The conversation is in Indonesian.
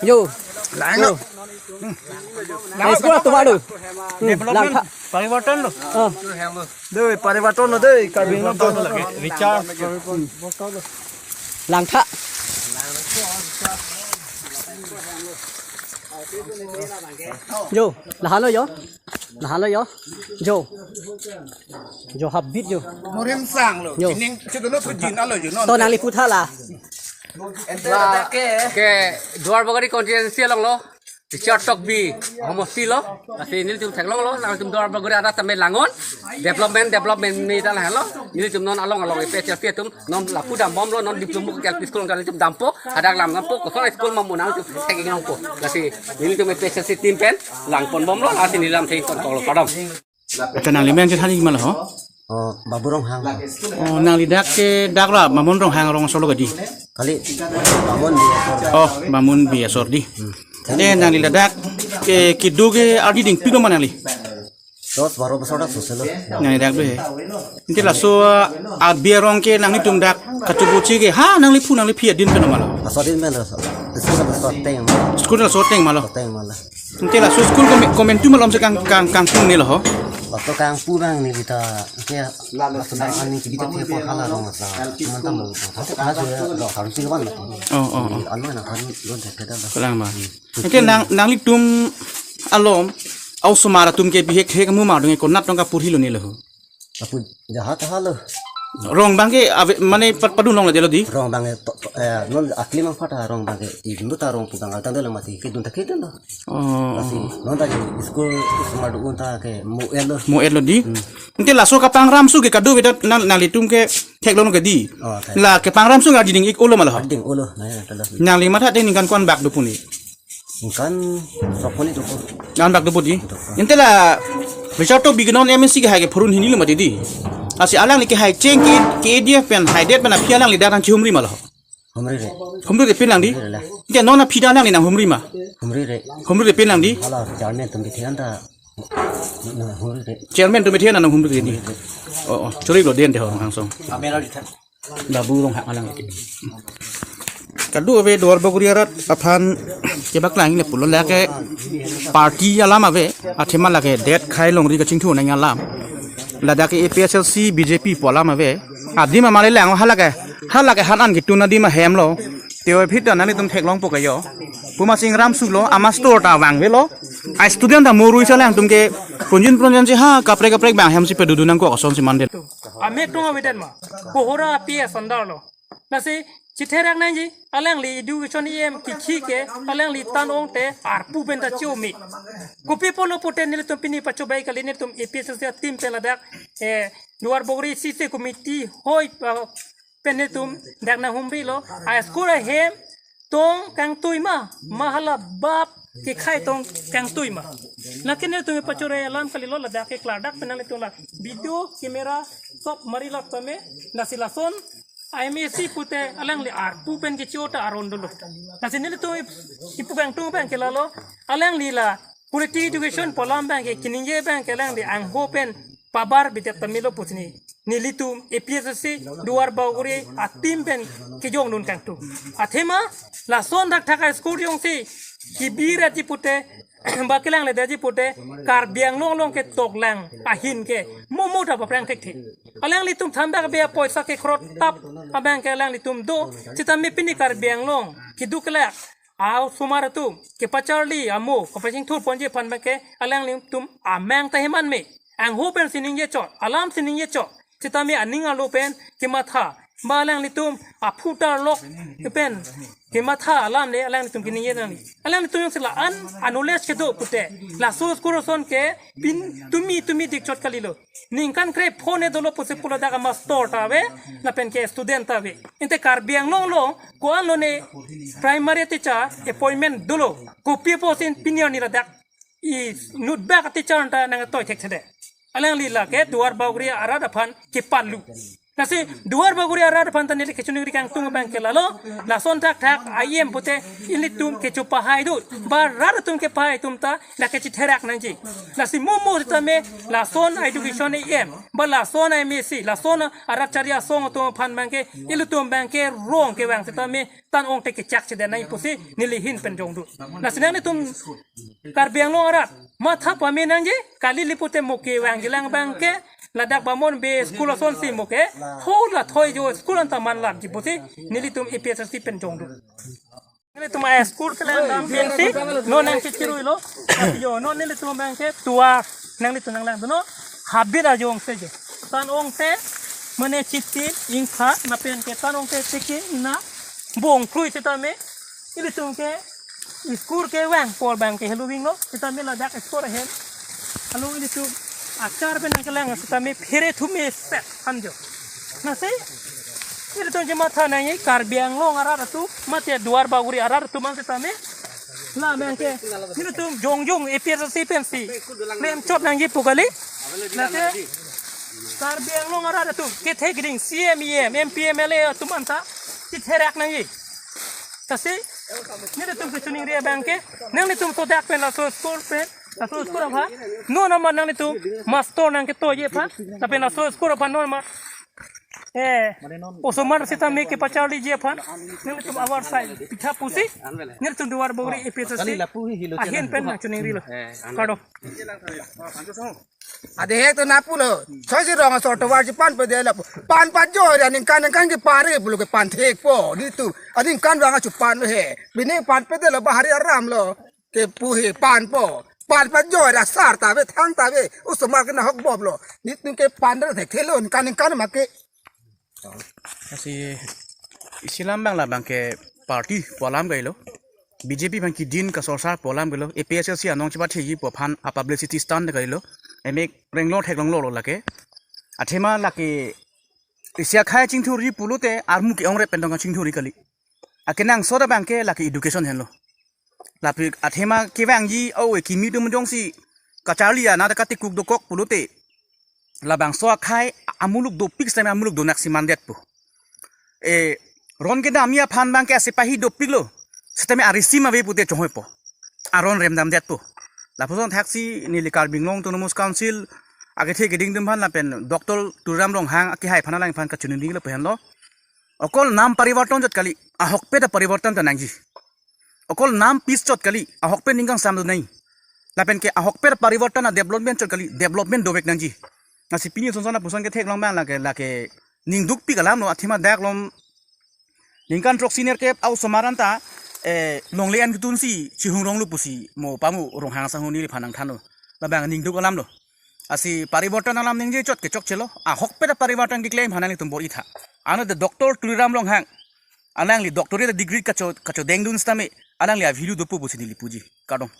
Yo. Yo. Này sekolah tu baru. Langkah. Pariwartan lo. Deh, pariwartan lo deh, kabin lo tuh. Richard. Langkah. Yo, lahan lo yo. Lahan lo yo. Yo. Yo habit yo. Murim sang lo. Ini cukup lo pujin alo jo non. To nang liput hala. Ke duar bagari kontinensi long lo Richard Tok bi homosi lo asi nil tum thek long lo nang tum duar bagari ada tamai langon development ni ta lah lo nil tum non along pe chef tum non la pudam bom lo non diploma kel school kan tum dampo ada lam nampo ko son school mam munang tum thek ngong ko asi nil tum pe chef team pen lang pon bom lo asi nilam thei kon ko lo padam Ata nang limen ke thani gimana ho? Oh, baburong hang. Oh, nang lidak ke dak la mamun rong hang rong solo gadi. Kali bangun dia. Oh, mamun biasa di. Nang lidak ke kidu ke ardi ding pido mana li? Terus baru besar dah susah lo. Nang lidak be. Inti la so biarong ke nang itum dak kacubuci ke ha nang lipu nang lipi adin peno malo. Asalin men rasa. Sesuatu besar teng. School la so teng malo. Teng malah. Inti la so school komentu malam se kang pung ni lo ho. Waktu kang purang ni kita kayak sedang ani kita tiap kala dong asa. Mantap lo. Tapi aja lo harus silman lo. Oh. Anu nak kan lo dekat dah. Kelang ba. Inti nang litum alom au sumara tum ke bihek he kamu ma dong ko nat dong ka purhi lo ni lo. Tapi jahat halo. Rong bangke mane padu nong la jelo di. Rong bang non akli mang fata rong bang ibu ta rong putang altan dulu mati ke dunta ke dulu. Oh. Asi non ta school semua unta ke Mo elo di. Inti la so ka pangram su ke kadu beda nang litum ke tek lo ke di. La ke pangram su ngadi ding ik ulo malah. Ding ulo nah telah. Nang lima ta ding kan kon bak du puni. Bukan soponi tu. Nang bak du puni. Inti la Richard to bignon MSC ke ha ke phurun hini lo mati di. Asi alang like hai cheng ke dia pen hai det bana pia lang lidak kan chumri malah. Humri de pin lang di. Dia nona pida lang ni nang humri ma. Humri de pin lang di. Kalau jalan tu mitian ta. Humri de. Chairman tu metian nang humri de di. Oh, curi lo den de hong langsung. Dabu rong hak alang lagi. Kadu ave dor baguri arat aphan ke baklang le pulon la ke party alam ave athema la ke det khai long ri ka chingthu na ngalam. Ladaki APSLC BJP polam ave adim amale lang halake hanan gitu nadi ma hem lo teo phit nani tum thek long pokayo puma sing ram su lo ama store ta wang ve lo a student da morui sa lang tum ke punjin je ha kapre bang hem si pe dudu nang ko oson si mande ame tonga weden ma pohora pia sandar lo nasi chiterak nang ji alang li education em ki ke alang li tanong te arpu benda chomi kopi polo poten nil tum pini pacho bai kali ni tum APSLC tim peladak luar bogri sise komiti hoi penetum dak na humri lo a skura hem tong kang tuima mahala bab ke khai tong kang tuima nakene tum pacho re alam kali lo ladak ke kladak penal itu la video kamera sop marila tame nasilason IMSC pute alang li arpu pen ke chota aron dulu. Nasi nili tu ipu bang tu bang ke lalo alang li la quality education polam bang ke kininge bang ke alang li angho pen pabar bitet tamilo putni nili tu APSLC duar baguri atim pen ke jong nun kang tu. Athema la son dak thaka school yong si kibira ji pute bakilang le daji pute kar biang long ke tok lang ahin ke momo ta paprang tek thik alang li tum thamba be poisa ke krot tap abang ke alang li tum do chita me pini kar biang long ki dukla aw sumara tu ke pacharli amo ko paching thur ponje pan ke alang li tum amang ta heman me ang hopen sining ye chot alam sining ye chot chita me aning alo pen ke matha balang li tum aputar lok ke pen ke matha alam le alang tum kini ye nang alang tum yang sila anules ke do pute la sos kuroson ke pin tumi dik chot kalilo ningkan kre phone dolo puse pulo daga master tawe la pen ke student tawe inte kar biang lo ko alo ne primary teacher appointment dolo ko people sin pinyo ni radak I nut back teacher ta nang toy tek sede alang li la ke duar bagri arada phan ke palu nasi duar baguri arar pantan nili kecuni rikang tung bang ke lalo lason tak tak ayem pute ini tum kecu pahai du barar tum ke pahai tum ta la keci terak nanji nasi momo tame lason education em ba lason ai mesi lason arar caria song tum pan bang ke ilu tum bang ke rong ke bang tame tan ong te ke cak cede nai pusi nili hin penjong du nasi nani tum karbiang lo arat matha pame nanji kali lipute moke bang gilang bang ke ladak bamon be school son si moke hola thoi jo school anta man lab jibuti nili tum EPSC penjong du nili tum a school kala dam pensi no nang chiru lo yo no nili tum bang ke tua nang li tunang lang no habira jong se je tan ong se mane chitti ingkha na pen ke tan ong te tiki na bong krui se tame nili tum ke school ke wang pol bang ke helu wing lo kita me ladak explore hen halo nili tum acar benang kelang kami phere thume set hanjo nase itu tuh cuma tanah ini karbiang lo ngarar tu mati duar baguri arar tu man setame lah mengke itu tuh jong EPSC pensi lem cot nang jipu kali nase karbiang lo ngarar tu kethe giding CMEM MPMLA tu man ta kitherak nang ji tase ini tuh kecuning ria bangke nang ni tum sodak pen la so school pen Naso skor apa? No nama nang itu master nang kita je apa? Tapi naso skor apa no nama? Osomar kita make pacari je apa? Nang itu awar sai pitha pusi. Nang itu duar baguri EPSC. Ahin pen nang cuning rilo. Kado. Ada hek tu napu lo. Saya orang asal tawar Jepang pada lah. Pan joy dan kan ke pare bulu ke pan hek po. Itu. Ada kan orang Jepang lo he. Bini pan pada lah bahari aram lo. Ke puhe pan po. Pan joy dah sar tabe thang tabe. Usma kena hok bob lo. Itu ke pan dah telon kan make. Kasi Islam bang lah bang ke parti polam gay lo. BJP bang ki din ka sorsar polam gay lo. EPSC anong cepat hiji popan a publicity stand gay lo. Emek renglong teklong lo lake. Athema lake isya khai chingthuri pulute armu ki ongre pendong chingthuri kali. Akenang soda bang ke lake education hen lo. Lapi athema kewang ji au kimi dum dong si kachalia na takati kuk do kok pulute. Labang so khai amuluk do pik sama amuluk do naksi mandet pu. Ron ke damia phan bang ke sipahi do pik lo. Setame arisi ma be pute chhoy po. Aron rem dam det pu. Lapuson taxi nili Karbinglong Autonomous Council age the geding dum phan lapen Dr. Turam Rong hang aki hai phana lang phan ka chuning lo pen lo. Okol nam parivarton jot kali ahok pe da parivarton ta nangji. Okol nam pis chot kali ahok pe ningang sam do nai. Lapen ke ahok pe parivarton na development chot kali development do bek nangji. Nasi pini sonsona puson ke thek long bang lake ningduk pi kalam no athima dak lom ningkan trok senior ke au somaranta longlean gutun si chihung rong lu pusi mo pamu rong hang sang huni phanang thano labang ningduk alam lo asi pariborton alam ningje chot ke chok chelo ahok pe pariborton ki claim hanani tum bori tha ano the doctor tuliram long hang anang li doctorate degree kacho dengdun stame anang li a video do pu pusi dili puji kadong